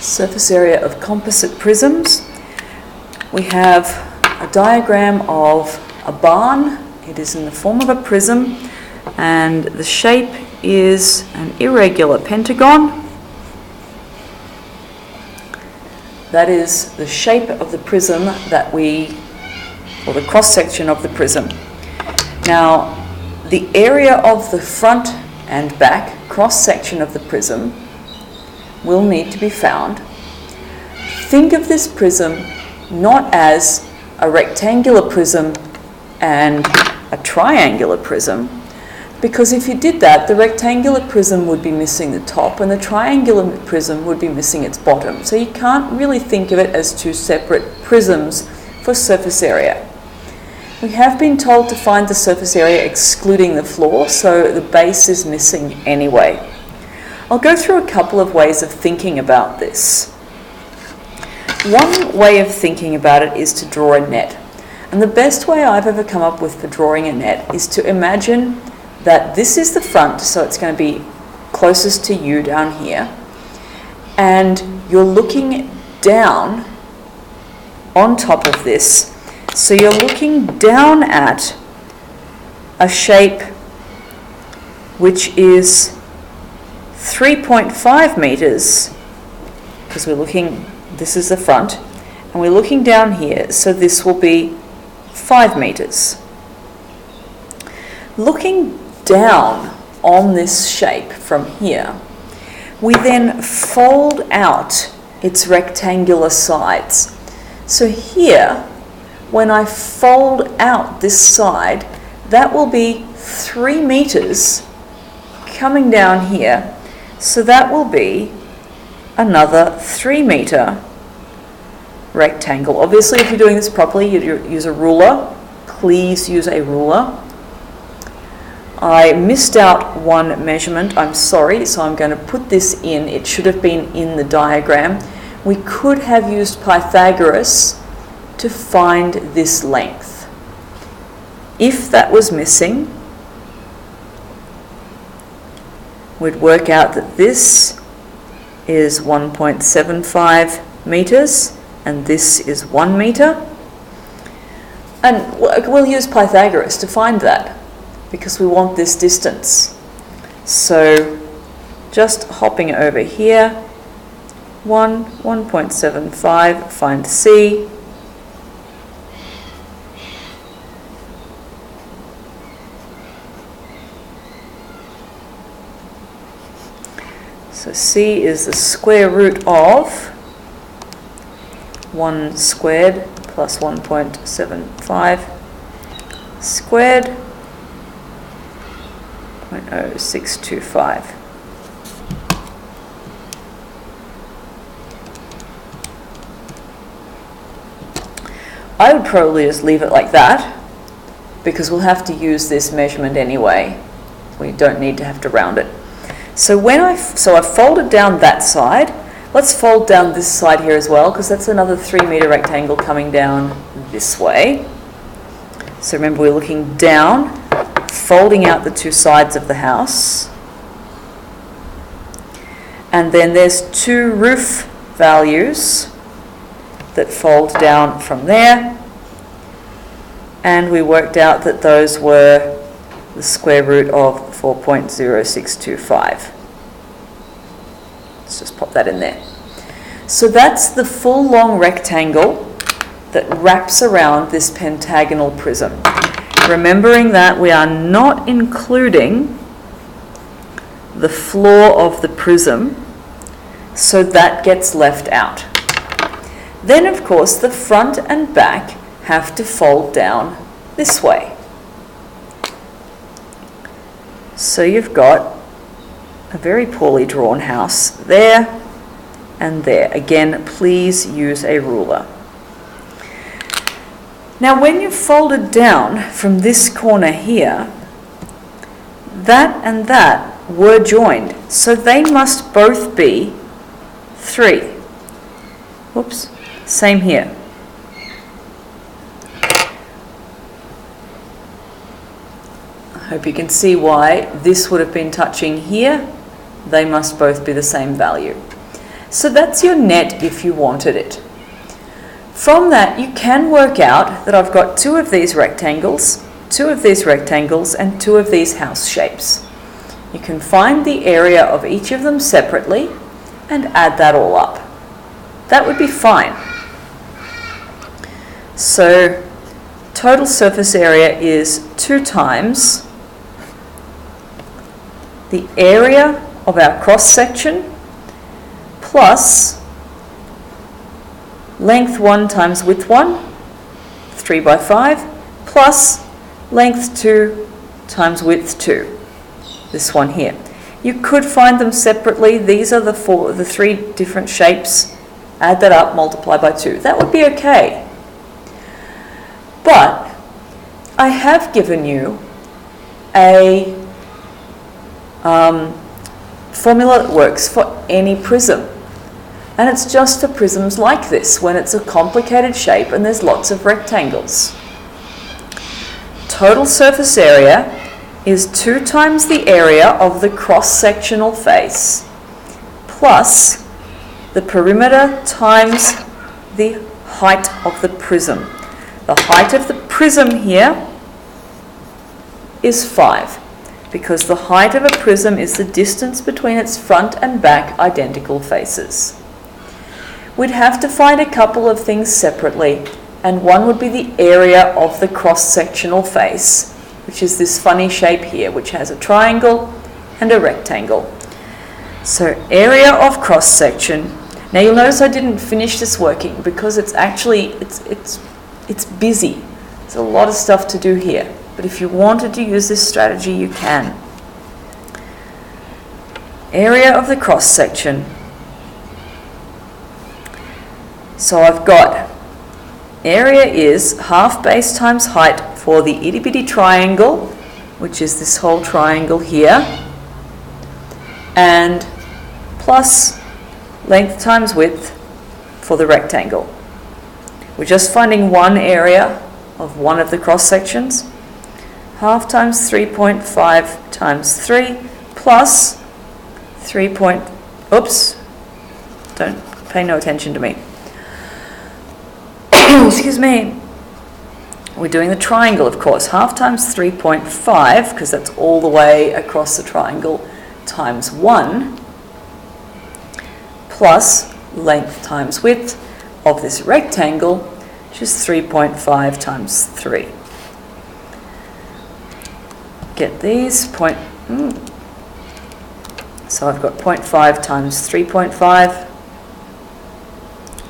Surface area of composite prisms. We have a diagram of a barn. It is in the form of a prism, and the shape is an irregular pentagon. That is the shape of the prism or the cross-section of the prism. Now, the area of the front and back cross-section of the prism will need to be found. Think of this prism not as a rectangular prism and a triangular prism, because if you did that, the rectangular prism would be missing the top and the triangular prism would be missing its bottom. So you can't really think of it as two separate prisms for surface area. We have been told to find the surface area excluding the floor, so the base is missing anyway. I'll go through a couple of ways of thinking about this. One way of thinking about it is to draw a net. And the best way I've ever come up with for drawing a net is to imagine that this is the front, so it's going to be closest to you down here. And you're looking down on top of this. So you're looking down at a shape which is 3.5 meters, because this is the front, and we're looking down here, so this will be 5 meters. Looking down on this shape from here, we then fold out its rectangular sides. So here, when I fold out this side, that will be 3 meters coming down here. So that will be another 3 meter rectangle. Obviously, if you're doing this properly, you use a ruler. Please use a ruler. I missed out one measurement, I'm sorry, so I'm going to put this in. It should have been in the diagram. We could have used Pythagoras to find this length. If that was missing, we'd work out that this is 1.75 meters and this is 1 meter. And we'll use Pythagoras to find that because we want this distance. So just hopping over here, 1.75, find C. So C is the square root of 1 squared plus 1.75 squared, 0.0625. I would probably just leave it like that because we'll have to use this measurement anyway. We don't need to have to round it. So I folded down that side. Let's fold down this side here as well, because that's another 3 meter rectangle coming down this way. So remember, we're looking down, folding out the two sides of the house. And then there's 2 roof values that fold down from there. And we worked out that those were the square root of 4.0625. Let's just pop that in there. So that's the full long rectangle that wraps around this pentagonal prism. Remembering that we are not including the floor of the prism, so that gets left out. Then, of course, the front and back have to fold down this way. So you've got a very poorly drawn house there and there. Again, please use a ruler. Now, when you've folded down from this corner here, that and that were joined, so they must both be 3. Whoops, same here. Hope you can see why this would have been touching here. They must both be the same value. So that's your net if you wanted it. From that, you can work out that I've got 2 of these rectangles, 2 of these rectangles, and 2 of these house shapes. You can find the area of each of them separately and add that all up. That would be fine. So total surface area is 2 times the area of our cross section plus length 1 times width 1, 3 by 5, plus length 2 times width 2, this one here. You could find them separately. These are the 3 different shapes. Add that up, multiply by 2. That would be okay. But I have given you a formula that works for any prism. And it's just for prisms like this, when it's a complicated shape and there's lots of rectangles. Total surface area is 2 times the area of the cross-sectional face plus the perimeter times the height of the prism. The height of the prism here is 5, because the height of a prism is the distance between its front and back identical faces. We'd have to find a couple of things separately, and one would be the area of the cross-sectional face, which is this funny shape here, which has a triangle and a rectangle. So area of cross-section. Now you'll notice I didn't finish this working because it's actually, it's busy. There's a lot of stuff to do here. But if you wanted to use this strategy, you can. Area of the cross-section. So I've got area is half base times height for the itty bitty triangle, which is this whole triangle here, and plus length times width for the rectangle. We're just finding one area of one of the cross sections. Half times 3.5 times 3 plus 3. Oops, don't pay no attention to me. Excuse me. We're doing the triangle, of course. Half times 3.5, because that's all the way across the triangle, times 1, plus length times width of this rectangle, which is 3.5 times 3. Get these. So I've got 0.5 times 3.5.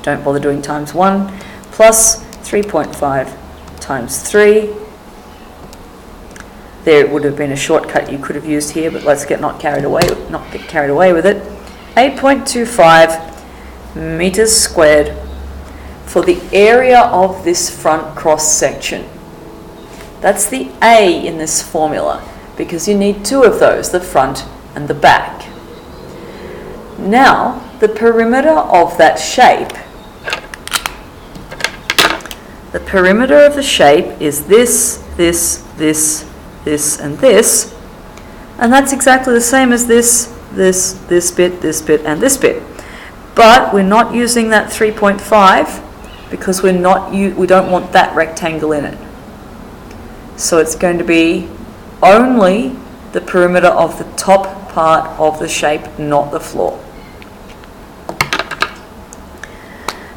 Don't bother doing times 1. Plus 3.5 times 3. There would have been a shortcut you could have used here, but let's not get carried away with it. 8.25 meters squared for the area of this front cross section. That's the A in this formula, because you need 2 of those, the front and the back. Now, the perimeter of that shape. The perimeter of the shape is this, this, this, this, and this. And that's exactly the same as this bit, and this bit. But we're not using that 3.5 because we don't want that rectangle in it. So it's going to be only the perimeter of the top part of the shape, not the floor.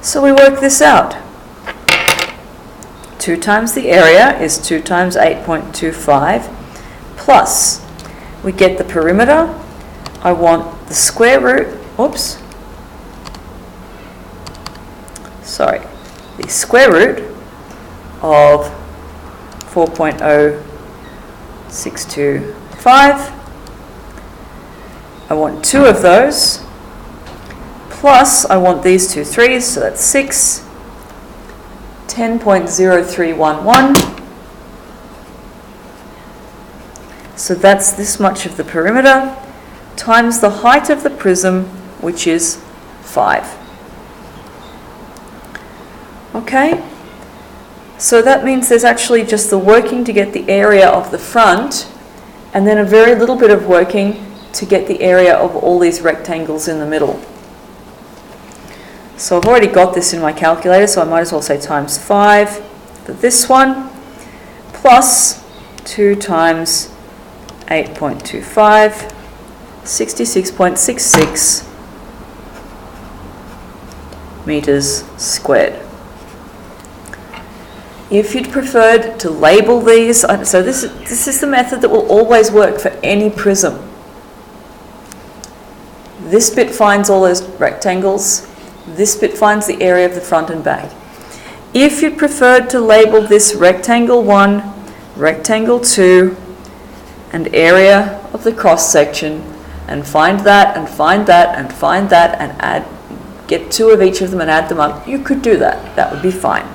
So we work this out. 2 times the area is 2 times 8.25 plus we get the perimeter. I want the square root, the square root of 4.0625. I want 2 of those, plus I want these 2 3s, so that's 6. 10.0311. So that's this much of the perimeter times the height of the prism, which is 5. Okay, so that means there's actually just the working to get the area of the front, and then a very little bit of working to get the area of all these rectangles in the middle. So I've already got this in my calculator, so I might as well say times 5 for this one, plus 2 times 8.25, 66.66 meters squared. If you'd preferred to label these, so this is the method that will always work for any prism. This bit finds all those rectangles, this bit finds the area of the front and back. If you preferred to label this rectangle 1, rectangle 2, and area of the cross section, and find that, and find that, and find that, and get 2 of each of them and add them up, you could do that. That would be fine.